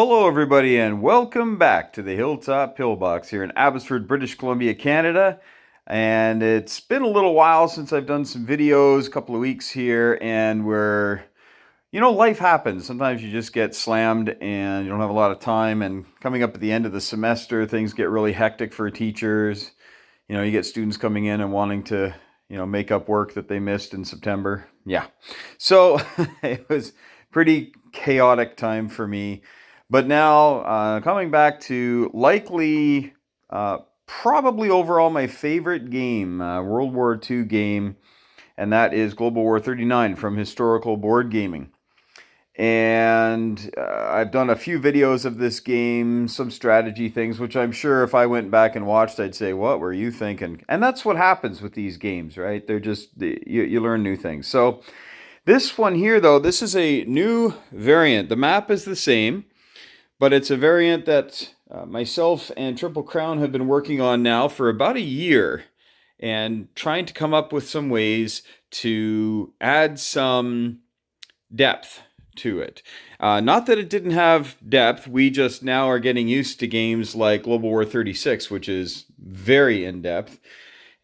Hello, everybody, and welcome back to the Hilltop Pillbox here in Abbotsford, British Columbia, Canada. And it's been a little while since I've done some videos, a couple of weeks here, and life happens. Sometimes you just get slammed and you don't have a lot of time. And coming up at the end of the semester, things get really hectic for teachers. You get students coming in and wanting to, make up work that they missed in September. Yeah. So it was pretty chaotic time for me. But now, coming back to probably overall my favorite game, World War II game, and that is Global War 39 from Historical Board Gaming. And I've done a few videos of this game, some strategy things, which I'm sure if I went back and watched, I'd say, what were you thinking? And that's what happens with these games, right? They're just, you learn new things. So this one here, though, this is a new variant. The map is the same, but it's a variant that myself and Triple Crown have been working on now for about a year and trying to come up with some ways to add some depth to it. Not that it didn't have depth, we just now are getting used to games like Global War 36, which is very in-depth.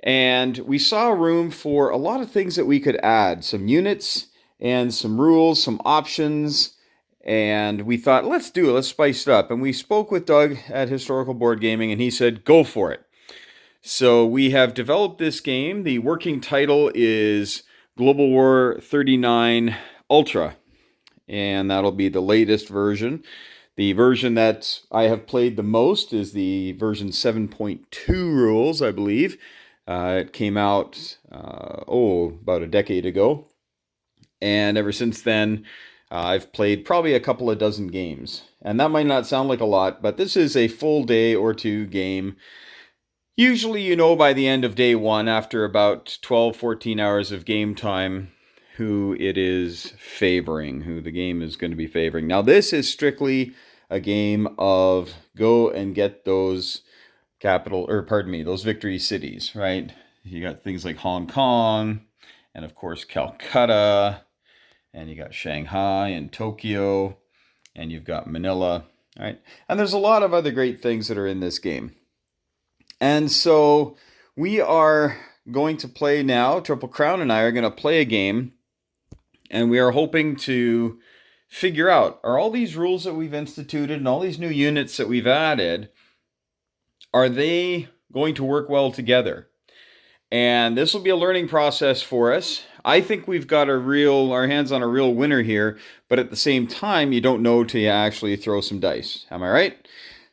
And we saw room for a lot of things that we could add, some units and some rules, some options. And we thought, let's do it, let's spice it up. And we spoke with Doug at Historical Board Gaming, and he said, go for it. So we have developed this game. The working title is Global War 39 Ultra, and that'll be the latest version. The version that I have played the most is the version 7.2 rules, I believe. It came out, about a decade ago. And ever since then, I've played probably a couple of dozen games. And that might not sound like a lot, but this is a full day or two game. Usually, by the end of day one, after about 12, 14 hours of game time, who it is favoring, who the game is going to be favoring. Now, this is strictly a game of go and get those those victory cities, right? You got things like Hong Kong, and of course, Calcutta, and you got Shanghai and Tokyo, and you've got Manila, right? And there's a lot of other great things that are in this game. And so we are going to play now. Triple Crown and I are going to play a game, and we are hoping to figure out, are all these rules that we've instituted and all these new units that we've added, are they going to work well together? And this will be a learning process for us. I think we've got our hands on a real winner here, but at the same time, you don't know till you actually throw some dice. Am I right?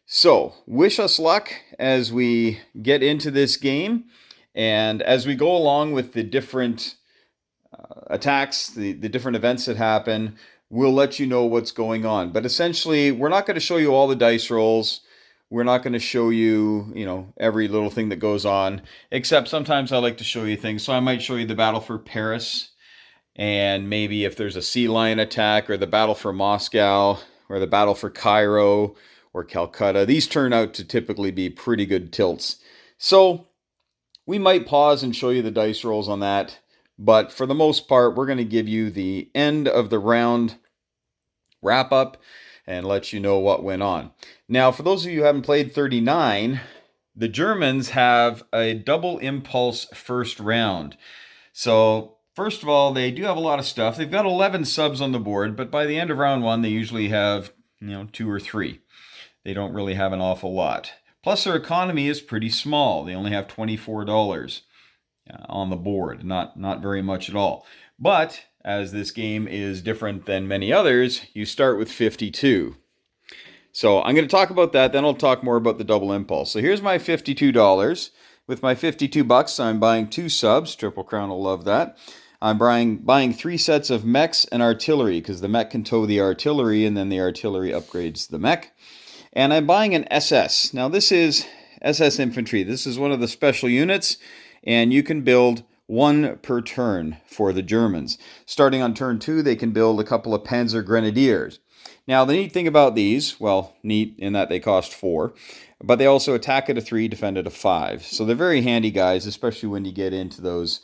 So, wish us luck as we get into this game, and as we go along with the different attacks, the different events that happen, we'll let you know what's going on. But essentially, we're not going to show you all the dice rolls. We're not going to show you, every little thing that goes on, except sometimes I like to show you things. So I might show you the battle for Paris, and maybe if there's a sea lion attack, or the battle for Moscow, or the battle for Cairo, or Calcutta. These turn out to typically be pretty good tilts. So we might pause and show you the dice rolls on that. But for the most part, we're going to give you the end of the round wrap up and let you know what went on. Now, for those of you who haven't played 39, the Germans have a double impulse first round. So, first of all, they do have a lot of stuff. They've got 11 subs on the board, but by the end of round one, they usually have, 2 or 3. They don't really have an awful lot. Plus, their economy is pretty small. They only have $24 on the board. Not very much at all. But as this game is different than many others, you start with 52. So I'm going to talk about that, then I'll talk more about the double impulse. So here's my $52. With my $52, I'm buying 2 subs. Triple Crown will love that. I'm buying 3 sets of mechs and artillery, because the mech can tow the artillery, and then the artillery upgrades the mech. And I'm buying an SS. Now this is SS Infantry. This is one of the special units, and you can build 1 per turn for the Germans. Starting on turn 2, they can build a couple of Panzer Grenadiers. Now, the neat thing about these, well, neat in that they cost 4, but they also attack at a 3, defend at a 5. So they're very handy guys, especially when you get into those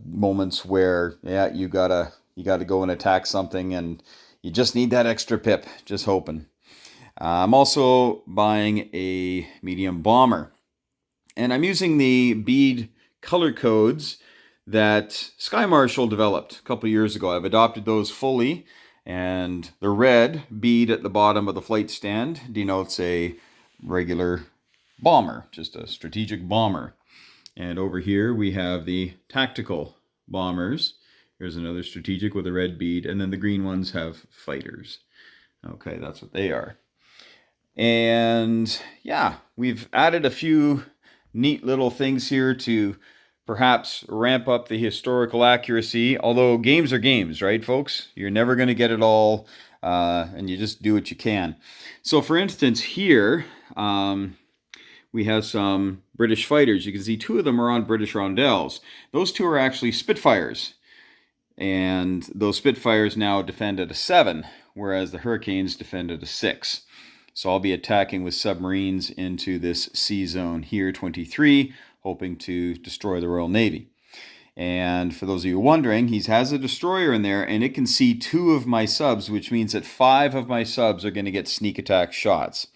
moments where, you gotta go and attack something, and you just need that extra pip, just hoping. I'm also buying a medium bomber. And I'm using the bead color codes that Sky Marshal developed a couple years ago. I've adopted those fully. And the red bead at the bottom of the flight stand denotes a regular bomber, just a strategic bomber. And over here we have the tactical bombers. Here's another strategic with a red bead. And then the green ones have fighters. Okay, that's what they are. And yeah, we've added a few neat little things here to perhaps ramp up the historical accuracy. Although games are games, right, folks? You're never going to get it all, and you just do what you can. So, for instance, here we have some British fighters. You can see two of them are on British Rondels. Those two are actually Spitfires. And those Spitfires now defend at a 7, whereas the Hurricanes defend at a 6. So I'll be attacking with submarines into this sea zone here, 23, hoping to destroy the Royal Navy. And for those of you wondering, he has a destroyer in there, and it can see 2 of my subs, which means that 5 of my subs are going to get sneak attack shots.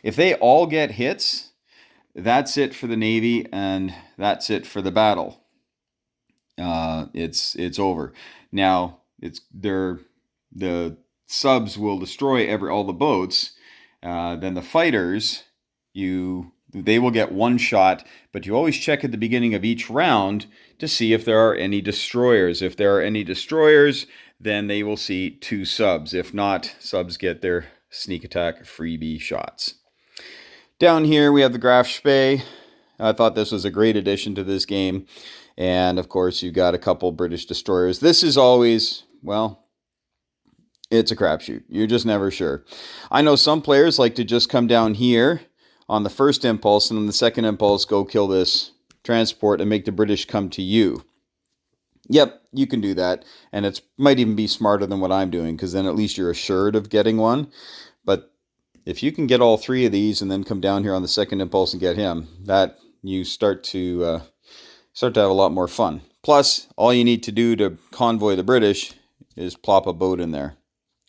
If they all get hits, that's it for the Navy, and that's it for the battle. It's over. Now, the subs will destroy all the boats. Then the fighters, they will get 1 shot, but you always check at the beginning of each round to see if there are any destroyers. If there are any destroyers, then they will see 2 subs. If not, subs get their sneak attack freebie shots. Down here we have the Graf Spee. I thought this was a great addition to this game. And of course, you've got a couple British destroyers. This is always, well, it's a crapshoot. You're just never sure. I know some players like to just come down here on the first impulse, and on the second impulse, go kill this transport and make the British come to you. Yep, you can do that. And it might even be smarter than what I'm doing, because then at least you're assured of getting one. But if you can get all 3 of these and then come down here on the second impulse and get him, that you start to have a lot more fun. Plus, all you need to do to convoy the British is plop a boat in there.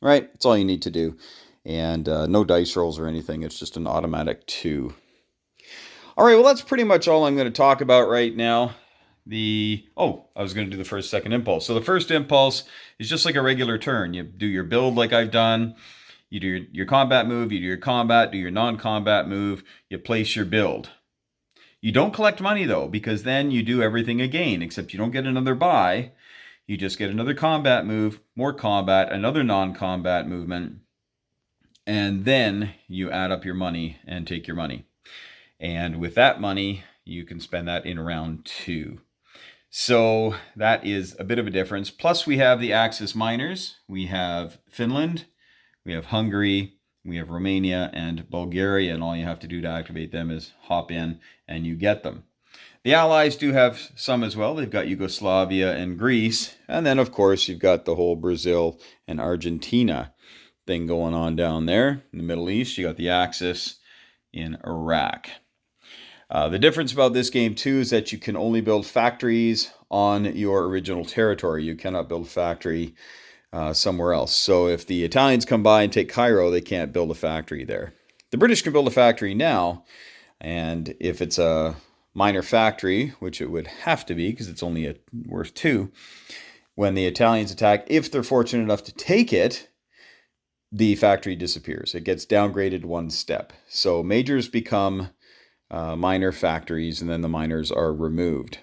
Right? That's all you need to do. And no dice rolls or anything. It's just an automatic 2. All right, well, that's pretty much all I'm going to talk about right now. I was going to do the first, second impulse. So the first impulse is just like a regular turn. You do your build like I've done. You do your combat move. You do your combat, do your non-combat move. You place your build. You don't collect money, though, because then you do everything again, except you don't get another buy. You just get another combat move, more combat, another non-combat movement, and then you add up your money and take your money. And with that money, you can spend that in round 2. So that is a bit of a difference. Plus, we have the Axis minors. We have Finland, we have Hungary, we have Romania and Bulgaria, and all you have to do to activate them is hop in and you get them. The Allies do have some as well. They've got Yugoslavia and Greece. And then, of course, you've got the whole Brazil and Argentina thing going on down there. In the Middle East, you got the Axis in Iraq. The difference about this game, too, is that you can only build factories on your original territory. You cannot build a factory somewhere else. So if the Italians come by and take Cairo, they can't build a factory there. The British can build a factory now, and if it's a minor factory, which it would have to be because it's only worth 2, when the Italians attack, if they're fortunate enough to take it, the factory disappears. It gets downgraded 1 step. So majors become minor factories, and then the minors are removed.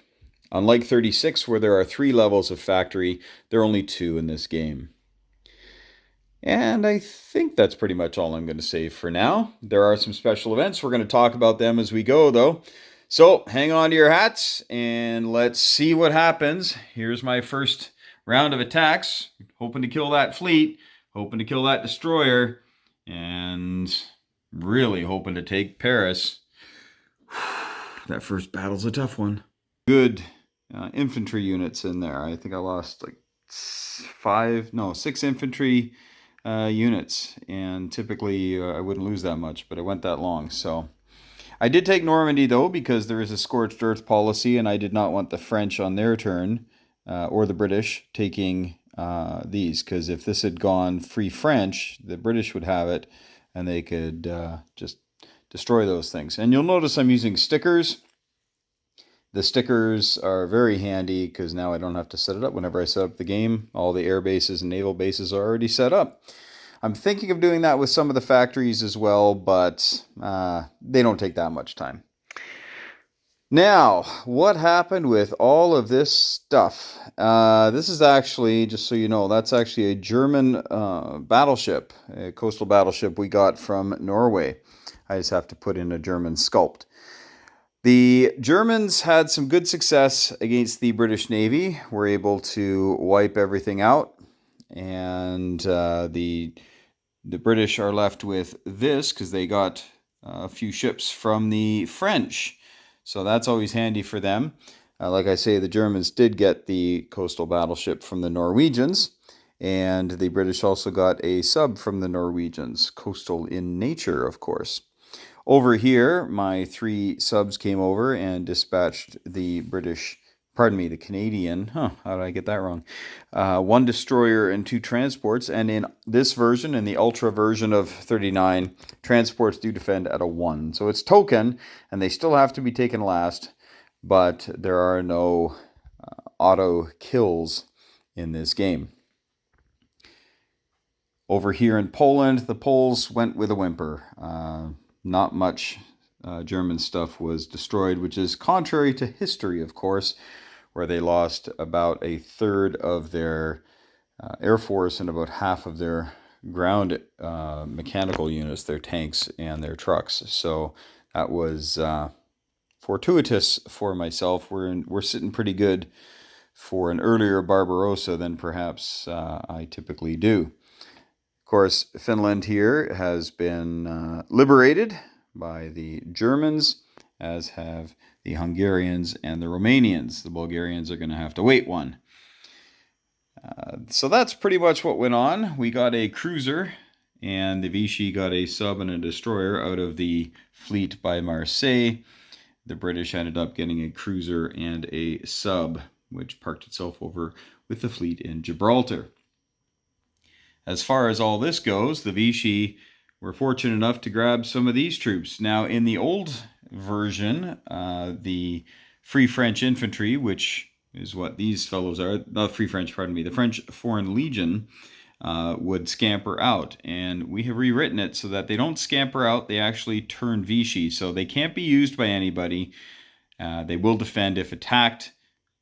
Unlike 36, where there are 3 levels of factory, there are only 2 in this game. And I think that's pretty much all I'm going to say for now. There are some special events. We're going to talk about them as we go, though. So hang on to your hats and let's see what happens. Here's my first round of attacks. Hoping to kill that fleet, hoping to kill that destroyer, and really hoping to take Paris. That first battle's a tough one. Good infantry units in there. I think I lost like 6 infantry units, and typically I wouldn't lose that much, but it went that long. So I did take Normandy, though, because there is a scorched earth policy, and I did not want the French on their turn, or the British, taking these, because if this had gone free French, the British would have it, and they could just destroy those things. And you'll notice I'm using stickers. The stickers are very handy because now I don't have to set it up. Whenever I set up the game, all the air bases and naval bases are already set up. I'm thinking of doing that with some of the factories as well, but they don't take that much time. Now, what happened with all of this stuff? This is actually, just so you know, that's actually a German battleship, a coastal battleship we got from Norway. I just have to put in a German sculpt. The Germans had some good success against the British Navy, were able to wipe everything out, and the British are left with this because they got a few ships from the French. So that's always handy for them. Like I say, the Germans did get the coastal battleship from the Norwegians, and the British also got a sub from the Norwegians, coastal in nature, of course. Over here, my 3 subs came over and dispatched the the Canadian, how did I get that wrong? 1 destroyer and 2 transports, and in this version, in the Ultra version of 39, transports do defend at a 1. So it's token, and they still have to be taken last, but there are no auto kills in this game. Over here in Poland, the Poles went with a whimper. Not much German stuff was destroyed, which is contrary to history, of course, where they lost about a third of their air force and about half of their ground mechanical units, their tanks and their trucks. So that was fortuitous for myself. We're sitting pretty good for an earlier Barbarossa than perhaps I typically do. Of course, Finland here has been liberated by the Germans, as have the Hungarians and the Romanians. The Bulgarians are going to have to wait one. So that's pretty much what went on. We got a cruiser, and the Vichy got a sub and a destroyer out of the fleet by Marseille. The British ended up getting a cruiser and a sub, which parked itself over with the fleet in Gibraltar. As far as all this goes, the Vichy were fortunate enough to grab some of these troops. Now, in the old version, the Free French Infantry, which is what these fellows are, not Free French, pardon me, the French Foreign Legion, would scamper out. And we have rewritten it so that they don't scamper out, they actually turn Vichy. So they can't be used by anybody. They will defend if attacked,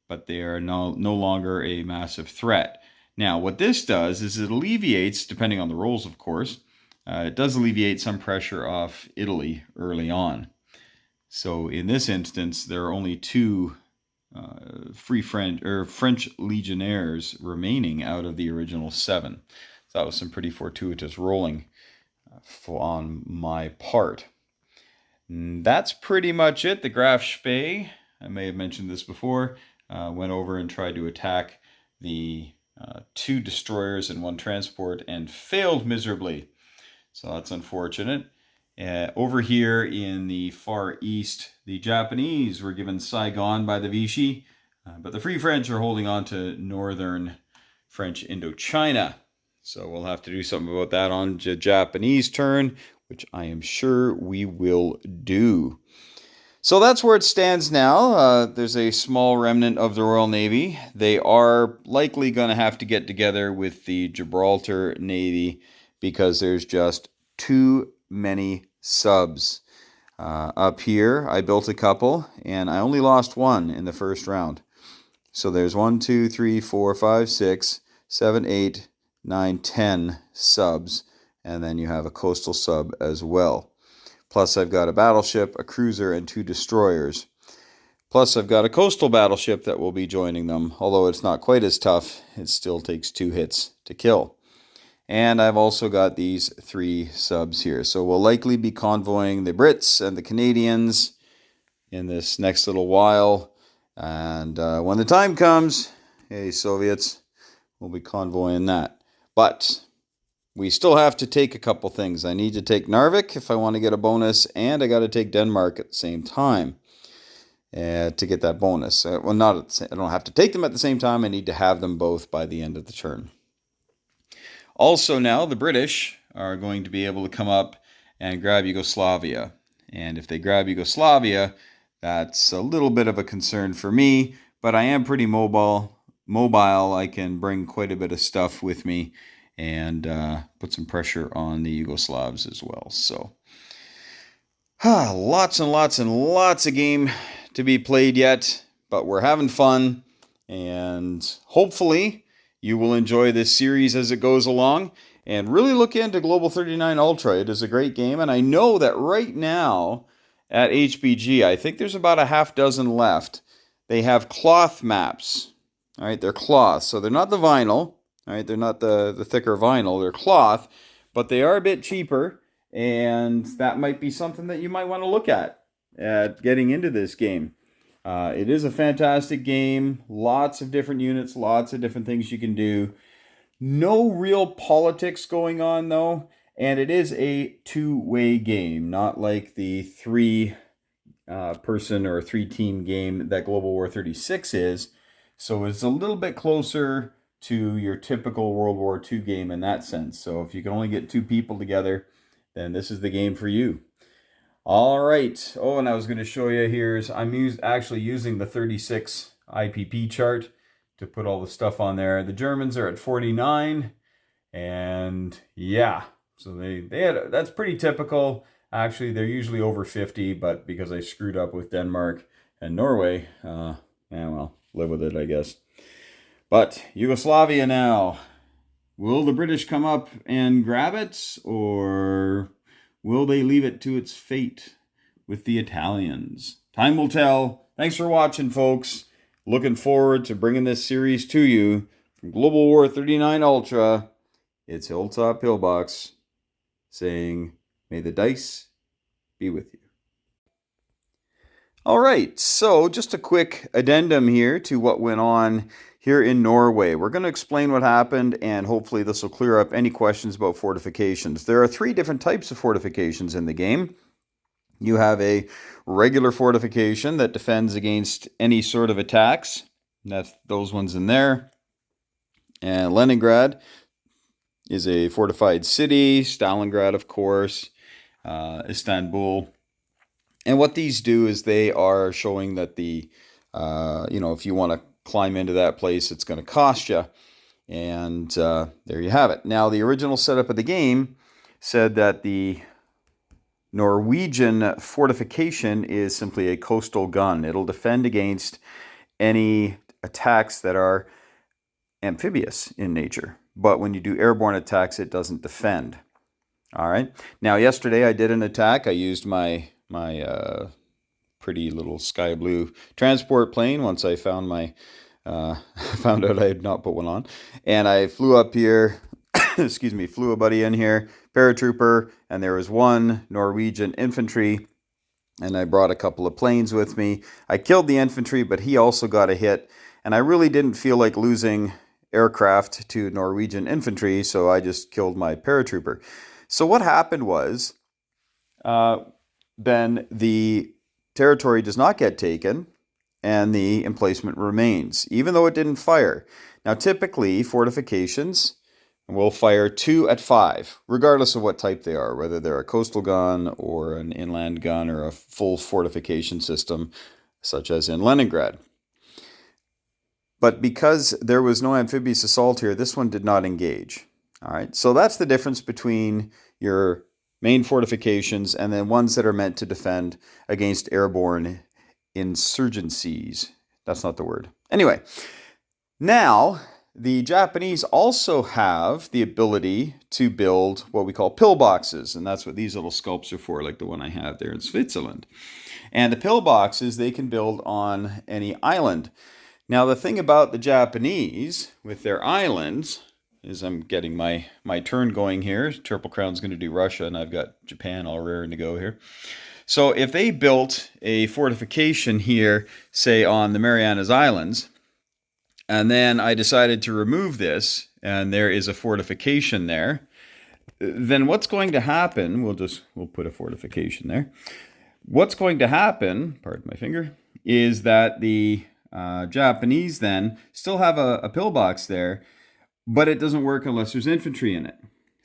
but they are no longer a massive threat. Now, what this does is it alleviates, depending on the roles, of course, it does alleviate some pressure off Italy early on. So in this instance, there are only 2 French legionnaires remaining out of the original 7. So that was some pretty fortuitous rolling on my part. And that's pretty much it. The Graf Spee, I may have mentioned this before, went over and tried to attack the 2 destroyers and 1 transport and failed miserably. So that's unfortunate. Over here in the Far East, the Japanese were given Saigon by the Vichy, but the Free French are holding on to northern French Indochina. So we'll have to do something about that on the Japanese turn, which I am sure we will do. So that's where it stands now. There's a small remnant of the Royal Navy. They are likely going to have to get together with the Gibraltar Navy because there's just too many subs. Up here, I built a couple, and I only lost 1 in the first round. So there's 1, 2, 3, 4, 5, 6, 7, 8, 9, 10 subs, and then you have a coastal sub as well. Plus, I've got a battleship, a cruiser, and 2 destroyers. Plus, I've got a coastal battleship that will be joining them. Although it's not quite as tough, it still takes 2 hits to kill. And I've also got these 3 subs here. So we'll likely be convoying the Brits and the Canadians in this next little while. And when the time comes, hey, Soviets, we'll be convoying that. But we still have to take a couple things. I need to take Narvik if I want to get a bonus, and I got to take Denmark at the same time to get that bonus. I don't have to take them at the same time. I need to have them both by the end of the turn. Also now, the British are going to be able to come up and grab Yugoslavia. And if they grab Yugoslavia, that's a little bit of a concern for me, but I am pretty mobile. I can bring quite a bit of stuff with me and put some pressure on the Yugoslavs as well. So, lots and lots and lots of game to be played yet, but we're having fun, and hopefully you will enjoy this series as it goes along. And really look into Global 39 Ultra. It is a great game, and I know that right now at HBG, I think there's about a half dozen left. They have cloth maps. All right, they're cloth, so they're not the vinyl. All right, they're not the thicker vinyl. They're cloth, but they are a bit cheaper, and that might be something that you might want to look at getting into this game. It is a fantastic game. Lots of different units, lots of different things you can do. No real politics going on, though, and it is a two-way game, not like the three-person or three-team game that Global War 36 is. So it's a little bit closer to your typical World War II game in that sense. So if you can only get two people together, then this is the game for you. All right. Oh, and I was going to show you here I'm actually using the 36 IPP chart to put all the stuff on there. The Germans are at 49, and yeah, so they had that's pretty typical. Actually, they're usually over 50, but because I screwed up with Denmark and Norway, well, live with it, I guess. But Yugoslavia now. Will the British come up and grab it, or will they leave it to its fate with the Italians? Time will tell. Thanks for watching, folks. Looking forward to bringing this series to you. From Global War 39 Ultra, it's Hilltop Pillbox saying, may the dice be with you. All right, so just a quick addendum here to what went on here in Norway. We're going to explain what happened, and hopefully this will clear up any questions about fortifications. There are three different types of fortifications in the game. You have a regular fortification that defends against any sort of attacks. That's those ones in there. And Leningrad is a fortified city. Stalingrad, of course. Istanbul. And what these do is they are showing that if you want to climb into that place, it's going to cost you. And there you have it. Now, the original setup of the game said that the Norwegian fortification is simply a coastal gun. It'll defend against any attacks that are amphibious in nature. But when you do airborne attacks, it doesn't defend. All right. Now, yesterday I did an attack. I used my pretty little sky blue transport plane once I found found out I had not put one on. And I flew up here, flew a buddy in here, paratrooper, and there was one Norwegian infantry, and I brought a couple of planes with me. I killed the infantry, but he also got a hit, and I really didn't feel like losing aircraft to Norwegian infantry, so I just killed my paratrooper. So what happened was, then the territory does not get taken, and the emplacement remains, even though it didn't fire. Now, typically, fortifications will fire 2 at 5, regardless of what type they are, whether they're a coastal gun or an inland gun or a full fortification system, such as in Leningrad. But because there was no amphibious assault here, this one did not engage. All right, so that's the difference between your main fortifications and then ones that are meant to defend against airborne insurgencies. That's not the word. Anyway, now the Japanese also have the ability to build what we call pillboxes, and that's what these little sculpts are for, like the one I have there in Switzerland. And the pillboxes they can build on any island. Now, the thing about the Japanese with their islands is I'm getting my turn going here. Triple Crown's going to do Russia, and I've got Japan all raring to go here. So if they built a fortification here, say on the Marianas Islands, and then I decided to remove this, and there is a fortification there, then what's going to happen, we'll put a fortification there. What's going to happen, pardon my finger, is that the Japanese then still have a pillbox there, but it doesn't work unless there's infantry in it.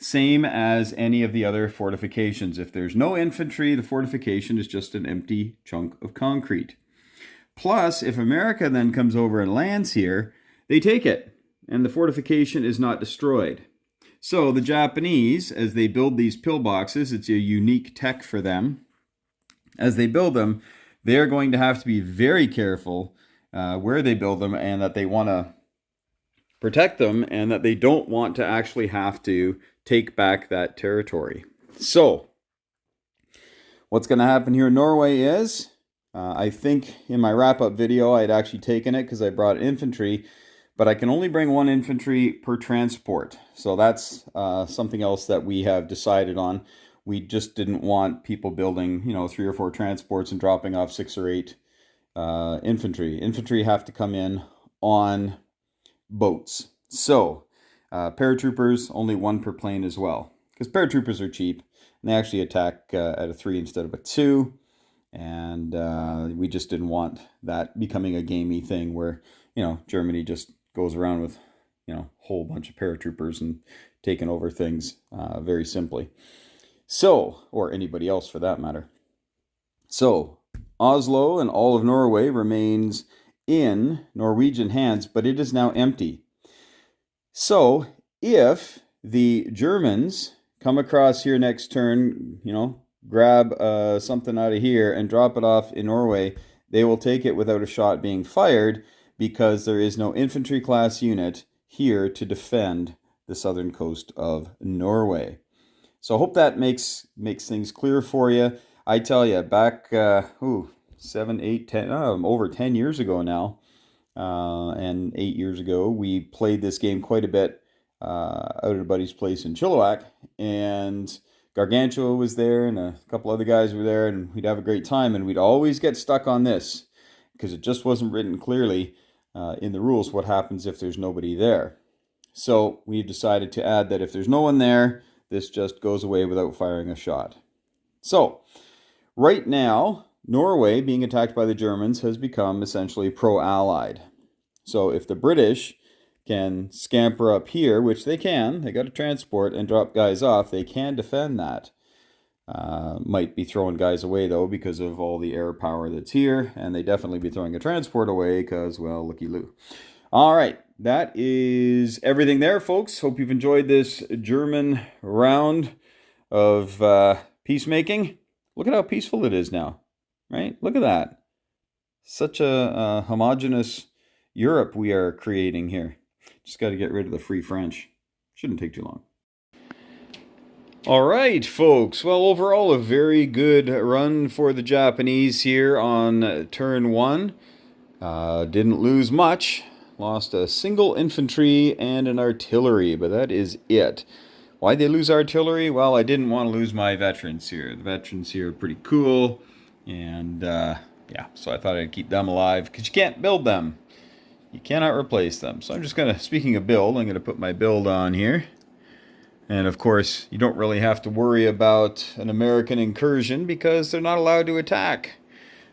same as any of the other fortifications. If there's no infantry, the fortification is just an empty chunk of concrete. Plus, if America then comes over and lands here, they take it, and the fortification is not destroyed. So the Japanese, as they build these pillboxes, it's a unique tech for them. As they build them, they're going to have to be very careful where they build them, and that they want to protect them, and that they don't want to actually have to take back that territory. So what's going to happen here in Norway is, I think in my wrap-up video I had actually taken it because I brought infantry, but I can only bring one infantry per transport. So that's something else that we have decided on. We just didn't want people building, 3 or 4 transports and dropping off 6 or 8 infantry. Infantry have to come in on boats. So paratroopers, only 1 per plane as well, because paratroopers are cheap and they actually attack at a 3 instead of a 2. And we just didn't want that becoming a gamey thing where, Germany just goes around with, a whole bunch of paratroopers and taking over things very simply. So, or anybody else for that matter. So, Oslo and all of Norway remains in Norwegian hands, but it is now empty. So, if the Germans come across here next turn, grab something out of here and drop it off in Norway, they will take it without a shot being fired, because there is no infantry class unit here to defend the southern coast of Norway. So I hope that makes things clear for you. I tell you, back 7, 8, 10, over 10 years ago now, and 8 years ago, we played this game quite a bit out at a buddy's place in Chilliwack, and Gargantua was there, and a couple other guys were there, and we'd have a great time, and we'd always get stuck on this, because it just wasn't written clearly in the rules what happens if there's nobody there. So we decided to add that if there's no one there, this just goes away without firing a shot. So right now, Norway, being attacked by the Germans, has become essentially pro-Allied. So if the British can scamper up here, which they can, they got a transport, and drop guys off, they can defend that. Might be throwing guys away, though, because of all the air power that's here, and they definitely be throwing a transport away because, well, looky-loo. All right, that is everything there, folks. Hope you've enjoyed this German round of peacemaking. Look at how peaceful it is now, right? Look at that. Such a homogeneous Europe we are creating here. Just got to get rid of the Free French. Shouldn't take too long. All right, folks. Well, overall, a very good run for the Japanese here on turn 1. Didn't lose much. Lost a single infantry and an artillery, but that is it. Why'd they lose artillery? Well, I didn't want to lose my veterans here. The veterans here are pretty cool, and yeah, so I thought I'd keep them alive, because you can't build them. You cannot replace them. So I'm just going to, speaking of build, I'm going to put my build on here. And of course, you don't really have to worry about an American incursion, because they're not allowed to attack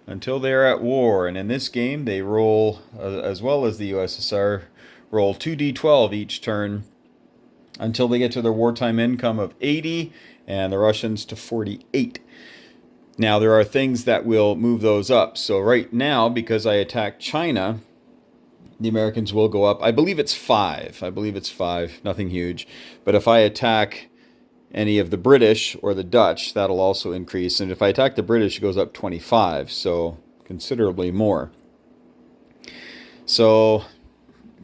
until they're at war. And in this game, they roll, as well as the USSR, roll 2d12 each turn until they get to their wartime income of 80, and the Russians to 48. Now, there are things that will move those up. So right now, because I attacked China, the Americans will go up. I believe it's 5. I believe it's 5. Nothing huge. But if I attack any of the British or the Dutch, that'll also increase. And if I attack the British, it goes up 25. So considerably more. So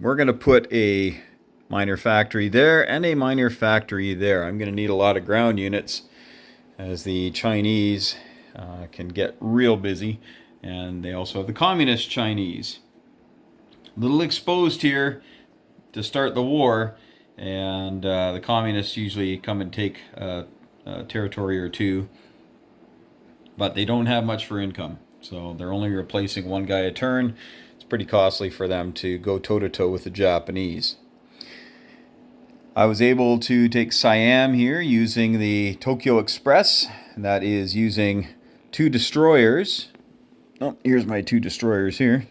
we're going to put a minor factory there and a minor factory there. I'm going to need a lot of ground units, as the Chinese can get real busy. And they also have the communist Chinese. A little exposed here to start the war, and the communists usually come and take a territory or two, but they don't have much for income, so they're only replacing one guy a turn. It's pretty costly for them to go toe-to-toe with the Japanese. I was able to take Siam here using the Tokyo Express, and that is using 2 destroyers. Oh, here's my 2 destroyers here.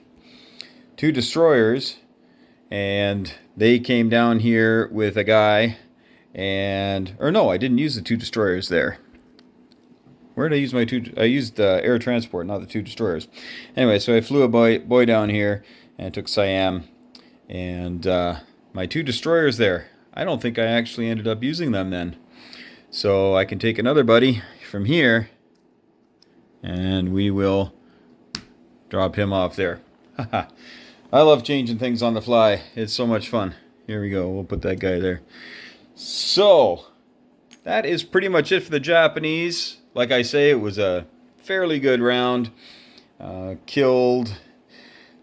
2 destroyers, and they came down here with a guy, or no, I didn't use the 2 destroyers there. Where did I use my 2? I used air transport, not the 2 destroyers. Anyway, so I flew a boy down here and took Siam, and my 2 destroyers there. I don't think I actually ended up using them then. So I can take another buddy from here, and we will drop him off there. I love changing things on the fly. It's so much fun. Here we go. We'll put that guy there. So that is pretty much it for the Japanese. Like I say, it was a fairly good round. Killed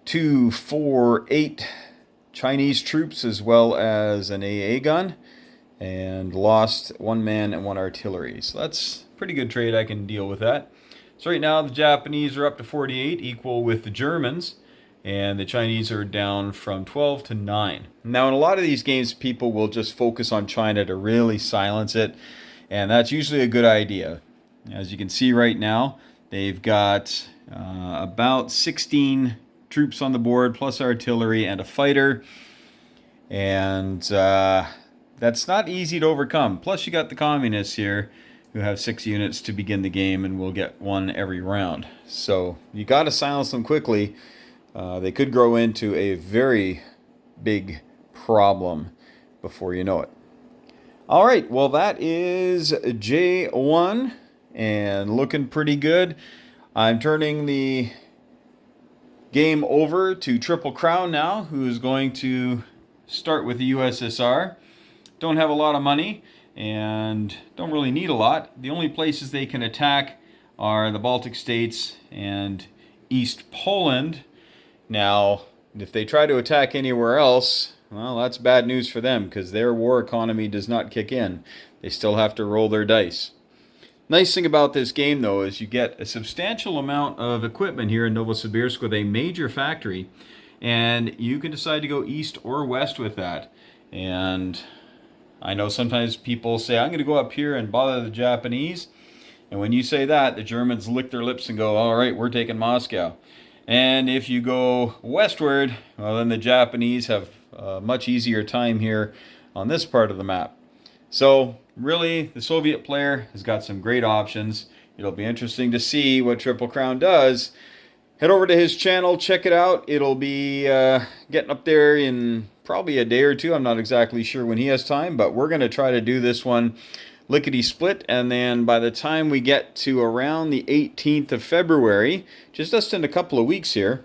2, 4, 8 Chinese troops as well as an AA gun, and lost 1 man and 1 artillery. So that's pretty good trade. I can deal with that. So right now the Japanese are up to 48, equal with the Germans, and the Chinese are down from 12 to 9. Now in a lot of these games, people will just focus on China to really silence it, and that's usually a good idea. As you can see right now, they've got about 16 troops on the board, plus artillery and a fighter, and that's not easy to overcome. Plus you got the communists here who have 6 units to begin the game and will get 1 every round. So you got to silence them quickly. They could grow into a very big problem before you know it. All right, well that is J1 and looking pretty good. I'm turning the game over to Triple Crown now, who is going to start with the USSR. Don't have a lot of money and don't really need a lot. The only places they can attack are the Baltic states and East Poland. Now, if they try to attack anywhere else, well, that's bad news for them because their war economy does not kick in. They still have to roll their dice. Nice thing about this game, though, is you get a substantial amount of equipment here in Novosibirsk with a major factory, and you can decide to go east or west with that. And I know sometimes people say, I'm going to go up here and bother the Japanese, and when you say that, the Germans lick their lips and go, all right, we're taking Moscow. And if you go westward, well, then the Japanese have a much easier time here on this part of the map. So really, the Soviet player has got some great options. It'll be interesting to see what Triple Crown does. Head over to his channel, check it out. It'll be getting up there in probably a day or 2. I'm not exactly sure when he has time, but we're going to try to do this one lickety-split, and then by the time we get to around the 18th of February, just in a couple of weeks here,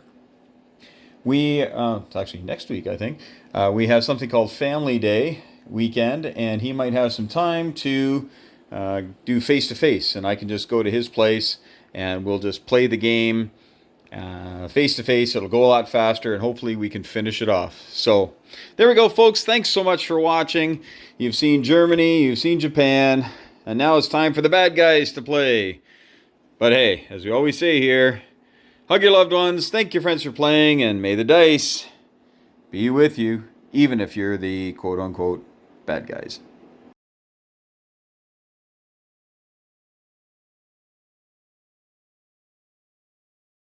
it's actually next week, I think, we have something called Family Day weekend, and he might have some time to do face-to-face, and I can just go to his place and we'll just play the game face-to-face. It'll go a lot faster, and hopefully we can finish it off. So there we go, folks. Thanks so much for watching. You've seen Germany, you've seen Japan, and now it's time for the bad guys to play. But hey, as we always say here, hug your loved ones, thank your friends for playing, and may the dice be with you, even if you're the quote-unquote bad guys.